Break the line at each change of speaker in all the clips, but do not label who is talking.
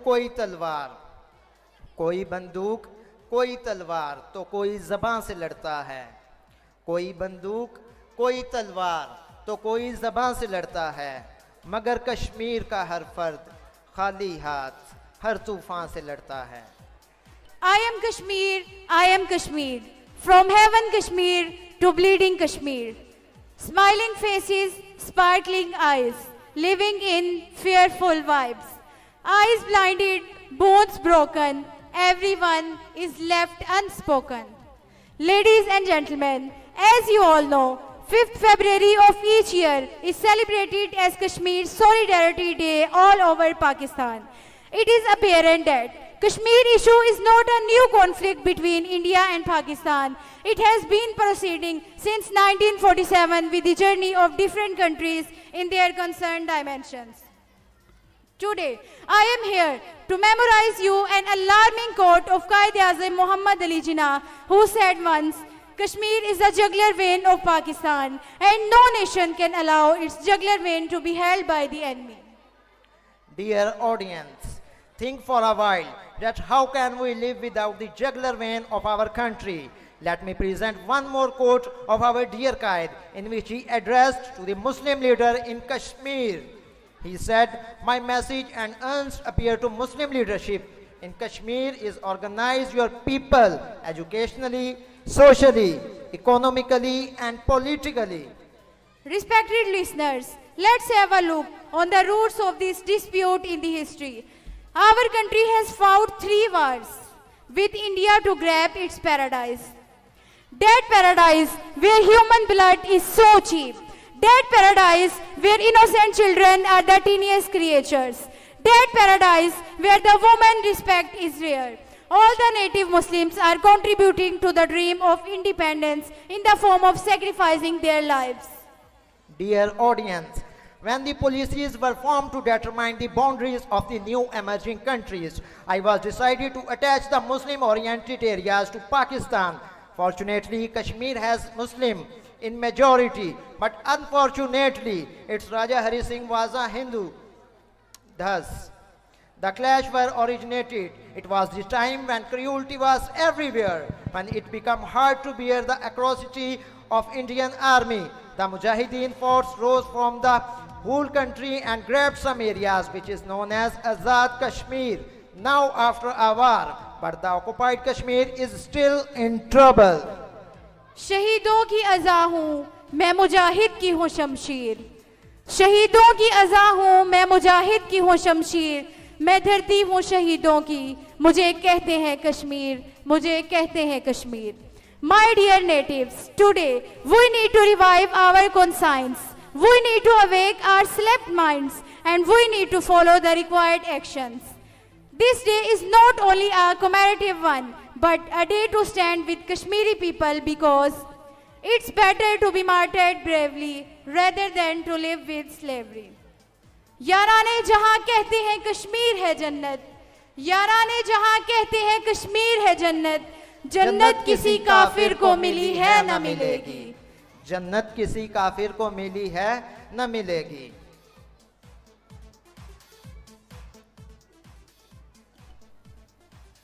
कोई तलवार, कोई बंदूक कोई तलवार, तो कोई ज़बां से लड़ता है। कोई बंदूक कोई तलवार, तो कोई ज़बां से लड़ता है। मगर कश्मीर का हर फर्द खाली हाथ हर तूफान से लड़ता है।
I am Kashmir, I am Kashmir. From heaven Kashmir to bleeding Kashmir. Smiling faces, sparkling eyes, living in fearful vibes. Eyes blinded, bones broken, everyone is left unspoken. Ladies and gentlemen, as you all know, 5th February of each year is celebrated as Kashmir Solidarity Day all over Pakistan. It is apparent that Kashmir issue is not a new conflict between India and Pakistan. It has been proceeding since 1947 with the journey of different countries in their concerned dimensions. Today, I am here to memorize you an alarming quote of Quaid-e-Azam Muhammad Ali Jinnah, who said once, Kashmir is the jugular vein of Pakistan, and no nation can allow its jugular vein to be held by the enemy.
Dear audience, think for a while that how can we live without the jugular vein of our country. Let me present one more quote of our dear Qaid, in which he addressed to the Muslim leader in Kashmir. He said, my message and urge appear to Muslim leadership in Kashmir is organize your people educationally, socially, economically and politically.
Respected listeners, let's have a look on the roots of this dispute in the history. Our country has fought 3 wars with India to grab its paradise. That paradise where human blood is so cheap. That paradise where innocent children are the teeniest creatures. That paradise where the woman respect is rare. All the native Muslims are contributing to the dream of independence in the form of sacrificing their lives.
Dear audience, when the policies were formed to determine the boundaries of the new emerging countries, I was decided to attach the Muslim-oriented areas to Pakistan. Fortunately, Kashmir has Muslim in majority, but unfortunately, its Raja Hari Singh was a Hindu. Thus, the clash were originated. It was the time when cruelty was everywhere, when it became hard to bear the atrocity of Indian army. The Mujahideen force rose from the whole country and grabbed some areas which is known as Azad Kashmir. Now after a war, but the occupied Kashmir is still in trouble.
शहीदों की अज़ा हूँ मैं मुजाहिद की हूँ शमशीर. शहीदों की अज़ा हूँ मैं मुजाहिद की हूँ शमशीर. मैं धरती हूँ शहीदों की, मुझे कहते हैं कश्मीर, मुझे कहते हैं Kashmir. My dear natives, today we need to revive our conscience. We need to awake our slept minds and we need to follow the required actions. This day is not only a commemorative one, but a day to stand with Kashmiri people because it's better to be martyred bravely rather than to live with slavery. याराने जहां कहते हैं कश्मीर है जन्नत, याराने जहां कहते हैं कश्मीर है जन्नत, जन्नत किसी काफिर को मिली है न मिलेगी.
जन्नत किसी काफिर को मिली है न मिलेगी.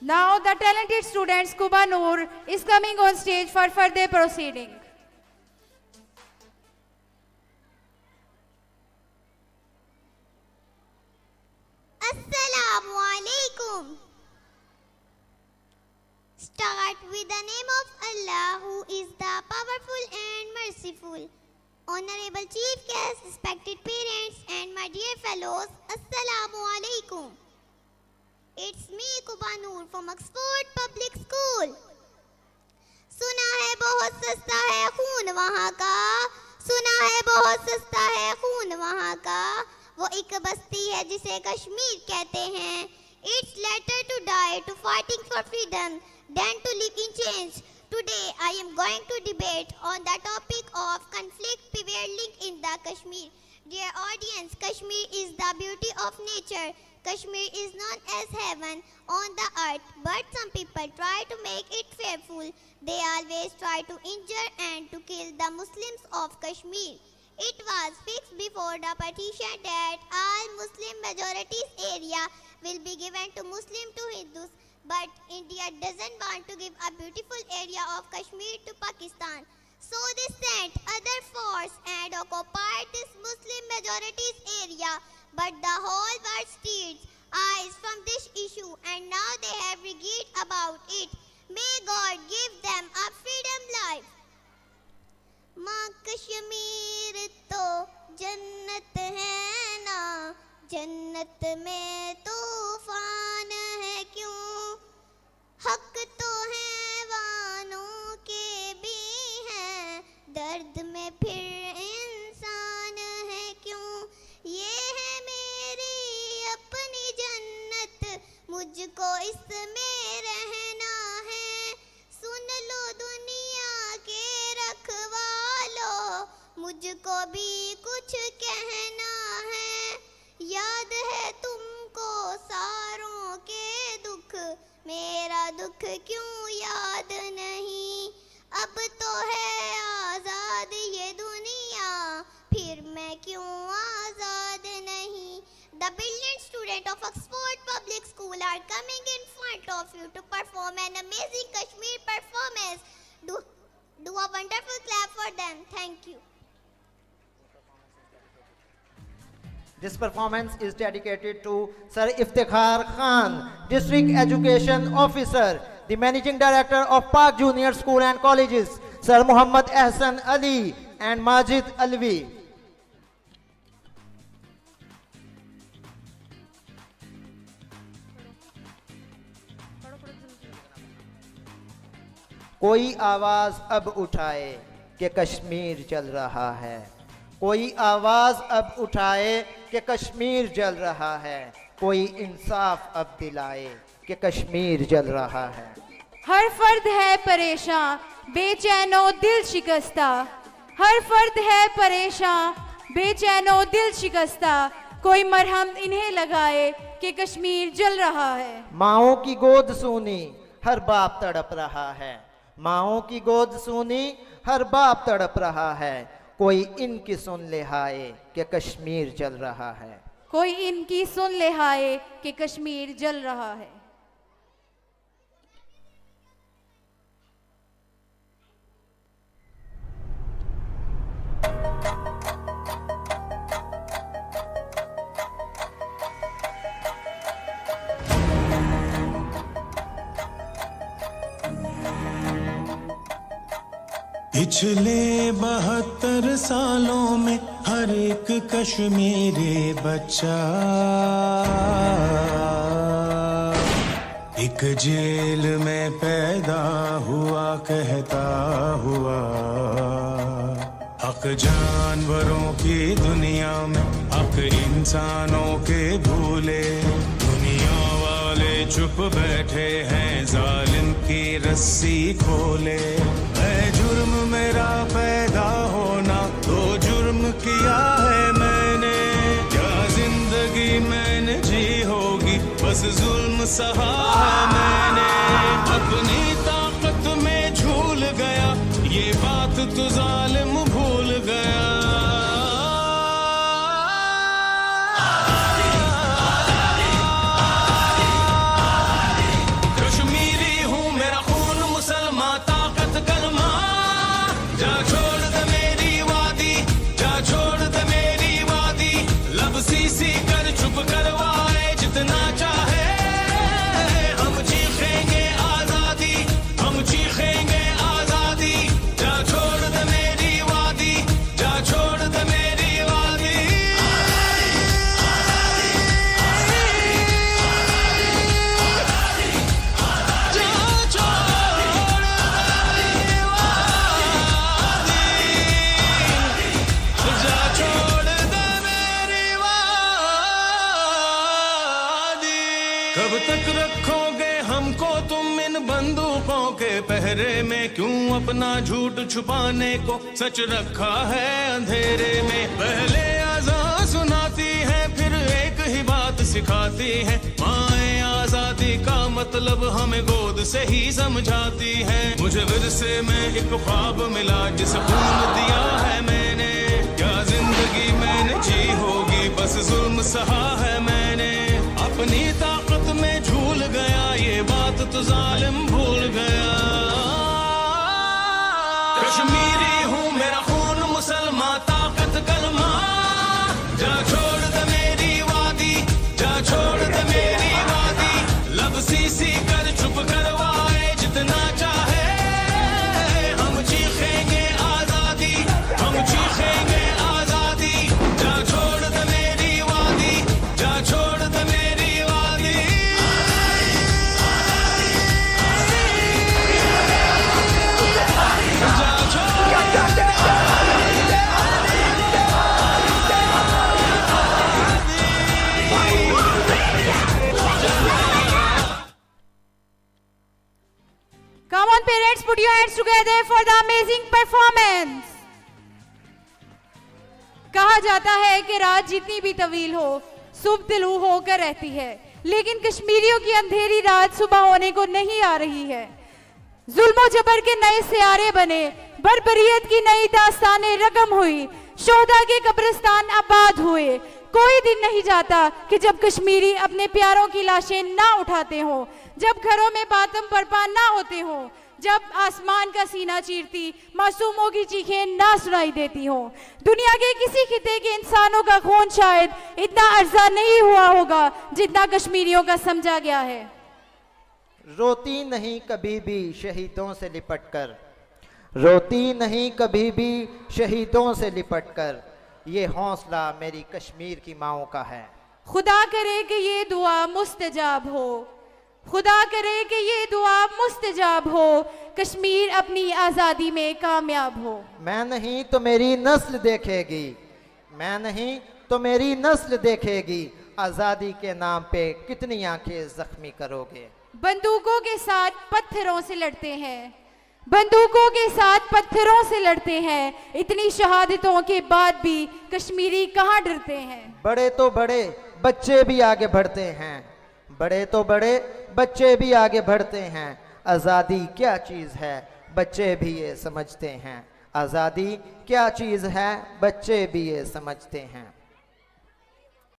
Now the talented student Scuba Noor is coming on stage for further proceeding.
Assalamu alaikum. Start with the name of Allah, who is the powerful and merciful. Honorable Chief Guests, respected parents and my dear fellows, Assalamu alaikum. It's me Scuba Noor from Oxford Public School. सुना है बहुत सस्ता है खून वहाँ का, सुना है बहुत सस्ता है खून वहाँ का. वो एक बस्ती है जिसे कश्मीर कहते हैं. It's better to die to fighting for freedom than to live in chains. Today I am going to debate on the topic of conflict prevailing in the Kashmir. Dear audience, Kashmir is the beauty of nature. Kashmir is known as heaven on the earth, but some people try to make it fearful. They always try to injure and to kill the Muslims of Kashmir. It was fixed before the partition that all Muslim majorities area will be given to Muslim to Hindus, but India doesn't want to give a beautiful area of Kashmir to Pakistan. So they sent other force and occupied this Muslim majority's area, but the whole world steered eyes from this issue and now they have regret about it. May God give them a freedom life. माँ कश्मीर तो जन्नत है ना, जन्नत में तूफान है क्यों, हक तो हैवानों के भी हैं, दर्द में फिर इंसान है क्यों, ये है मेरी अपनी जन्नत, मुझको इसमें रहना है, सुन लो दुनिया के रखवालो, मुझको भी कुछ कहना है, याद है तुमको सारों के दुख, मेरा दुख क्यों याद नहीं, अब तो है आजाद ये दुनिया, फिर मैं क्यों आजाद नहीं. The brilliant students of Oxford Public School are coming in front of you to perform an amazing Kashmir performance. Do a wonderful clap for them. Thank you.
This performance is dedicated to Sir Iftikhar Khan, District Education Officer, the Managing Director of Park Junior School and Colleges, Sir Muhammad Ahsan Ali and Majid Alvi. कोई आवाज अब उठाए कि कश्मीर जल रहा है, कोई आवाज अब उठाए कि कश्मीर जल रहा है, कोई इंसाफ अब दिलाए कि कश्मीर जल रहा है.
हर फर्द है परेशान बेचैनो दिल शिकस्ता, हर फर्द है परेशान बेचैनो दिल शिकस्ता, कोई मरहम इन्हें लगाए कि कश्मीर जल रहा है.
माओं की गोद सूनी हर बाप तड़प रहा है, माओं की गोद सूनी हर बाप तड़प रहा है, कोई इनकी सुन ले हाय कि कश्मीर जल रहा है.
कोई इनकी सुन ले हाय कि कश्मीर जल रहा है.
पिछले 72 सालों में हर एक कश्मीरी बच्चा एक जेल में पैदा हुआ कहता हुआ, हक जानवरों की दुनिया में हक इंसानों के भूले, दुनिया वाले चुप बैठे हैं जालिम की रस्सी खोले. जुर्म मेरा पैदा होना तो जुर्म किया है मैंने, क्या जिंदगी मैंने जी होगी बस जुल्म सहा है मैंने, अपनी ताकत में झूल गया ये बात तो जालिम भूल गया. कब तक रखोगे हमको तुम इन बंदूकों के पहरे में, क्यों अपना झूठ छुपाने को सच रखा है अंधेरे में. पहले आज़ाद सुनाती है फिर एक ही बात सिखाती है, माएँ आजादी का मतलब हमें गोद से ही समझाती है. मुझे विरसे में एक ख्वाब मिला जिसे खून दिया है मैंने, क्या जिंदगी मैंने जी होगी बस जुल्म सहा है मैंने, अपनी ताकत बात तो जालिम भूल गया। कश्मीरी हूँ मेरा खून मुसलमान, ताकत कलमा, जा छोड़ दे मेरी वादी, जा छोड़ दे मेरी वादी, लब सी कर चुप करवाए जितना चाहे, हम चीखेंगे आजादी, हम चीखेंगे आजादी, जा छोड़ दे मेरी वादी, जा छोड़ दे मेरी वादी। जा छोड़
Come on parents, put your hands together for the amazing performance. कहा जाता है कि रात जितनी भी तवील हो सुबह तिलू होकर रहती है, लेकिन कश्मीरियों की अंधेरी रात सुबह होने को नहीं आ रही है। जुल्म जबर के नए सियारे बने, बर्बरियत की नई दास्तानें रकम हुई, शोहदा के कब्रिस्तान आबाद हुए। कोई दिन नहीं जाता कि जब कश्मीरी अपने प्यारों की लाशें ना उठाते हों, जब घरों में मातम बरपा ना होते हों, जब आसमान का सीना चीरती मासूमों की चीखें ना सुनाई देती हों। दुनिया के किसी खिते के इंसानों का खून शायद इतना अर्जा नहीं हुआ होगा जितना कश्मीरियों का समझा गया है।
रोती नहीं कभी भी शहीदों से लिपटकर, रोती नहीं कभी भी शहीदों से लिपटकर, ये हौसला मेरी कश्मीर की माओं का है।
खुदा करे कि ये दुआ मुस्तजाब हो, खुदा करे कि ये दुआ मुस्तजाब हो, कश्मीर अपनी आज़ादी में कामयाब हो।
मैं नहीं तो मेरी नस्ल देखेगी, मैं नहीं तो मेरी नस्ल देखेगी, आज़ादी के नाम पे कितनी आंखें जख्मी करोगे।
बंदूकों के साथ पत्थरों से लड़ते हैं, बंदूकों के साथ पत्थरों से लड़ते हैं, इतनी शहादतों के बाद भी कश्मीरी कहाँ डरते हैं।
बड़े तो बड़े बच्चे भी आगे बढ़ते हैं, बड़े तो बड़े बच्चे भी आगे बढ़ते हैं, आज़ादी क्या चीज़ है बच्चे भी ये समझते हैं, आज़ादी क्या चीज़ है बच्चे भी ये समझते हैं।